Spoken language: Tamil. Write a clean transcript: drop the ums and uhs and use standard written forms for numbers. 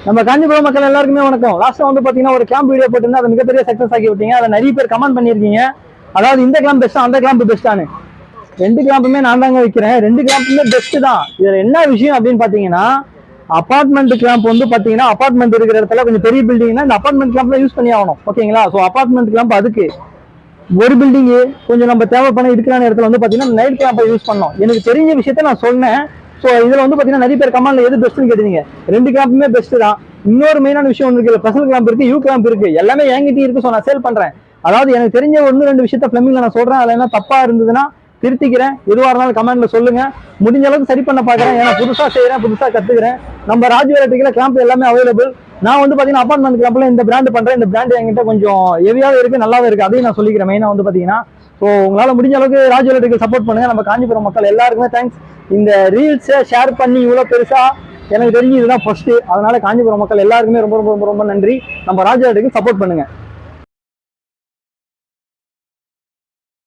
நம்ம காஞ்சிபுரம் மக்கள் எல்லாருக்குமே வணக்கம். லாஸ்ட்டாக வந்து பார்த்தீங்கன்னா ஒரு கிளாம்ப் வீடியோ போட்டிருந்தா அதை மிகப்பெரிய சக்ஸஸ் ஆக்கி விட்டீங்க. அதை நிறைய பேர் கமெண்ட் பண்ணியிருக்கீங்க. அதாவது இந்த கிளாம்ப் பெஸ்ட்டா அந்த கிளாம்ப் பெஸ்ட்டானு. ரெண்டு கிளாம்புமே நான் தாங்க வைக்கிறேன். ரெண்டு கிளாம்புமே பெஸ்ட் தான். இதில் என்ன விஷயம் அப்படின்னு பார்த்தீங்கன்னா, அபார்ட்மெண்ட் கிளாம்ப் வந்து பார்த்தீங்கன்னா அபார்ட்மெண்ட் இருக்கிற இடத்துல கொஞ்சம் பெரிய பில்டிங்னா இந்த அபார்ட்மெண்ட் கிளாம்ப் யூஸ் பண்ணி ஆகணும். ஓகேங்களா? ஸோ அபார்ட்மெண்ட் கிளாம்ப் அதுக்கு ஒரு பில்டிங்கு கொஞ்சம் நம்ம தேவைப்பட இருக்கிற இடத்துல வந்து பார்த்தீங்கன்னா நைட் கிளாம்பை யூஸ் பண்ணோம். எனக்கு தெரிஞ்ச விஷயத்த நான் சொன்னேன். ஸோ இதில் வந்து பார்த்தீங்கன்னா நிறைய பேர் கமெண்ட்ல எது பெஸ்ட்னு கேட்டீங்க. ரெண்டு கிளாம்புமே பெஸ்ட் தான். இன்னொரு மெயினான விஷயம் ஒன்று இருக்கு. ஸ்பெஷல் கிளாம்ப் இருக்கு, யூ கிளாம்ப் இருக்கு, எல்லாமே என்கிட்டயும் இருக்கு. ஸோ நான் சேல் பண்றேன். அதாவது எனக்கு தெரிஞ்ச ஒன்று ரெண்டு விஷயத்த ஃபிளமிங்ல நான் சொல்றேன். அதில் என்ன தப்பா இருந்ததுன்னா திருத்திக்கிறேன். எதுவாக இருந்தாலும் கமெண்ட்ல சொல்லுங்க. முடிஞ்ச அளவுக்கு சரி பண்ண பாக்குறேன். ஏன்னா புதுசா செய்யறேன், புதுசா கத்துக்கிறேன். நம்ம ராஜ் வெரைட்டில கிளாம்ப் எல்லாமே அவைலபிள். நான் வந்து பாத்தீங்கன்னா அபார்ட்மெண்ட் கிளாம்ப்ல இந்த பிராண்ட் பண்றேன். இந்த பிராண்ட் என்கிட்ட கொஞ்சம் ஹெவியாவே இருக்கு, நல்லாவே இருக்கு. அதையும் நான் சொல்லிக்கிறேன். மெயினா வந்து பாத்தீங்கன்னா ஸோ உங்களால முடிஞ்ச அளவுக்கு ராஜ் வெரைட்டிக்கு சப்போர்ட் பண்ணுங்க. நம்ம காஞ்சிபுரம் மக்கள் எல்லாருக்குமே தேங்க்ஸ். இந்த ரீல்ஸை ஷேர் பண்ணி இவ்வளவு பெருசா எனக்கு தெரிஞ்சு இதுதான் ஃபர்ஸ்ட். அதனால காஞ்சிபுரம் மக்கள் எல்லாருக்குமே ரொம்ப ரொம்ப ரொம்ப ரொம்ப நன்றி. நம்ம ராஜ் வெரைட்டிக்கு சப்போர்ட் பண்ணுங்க.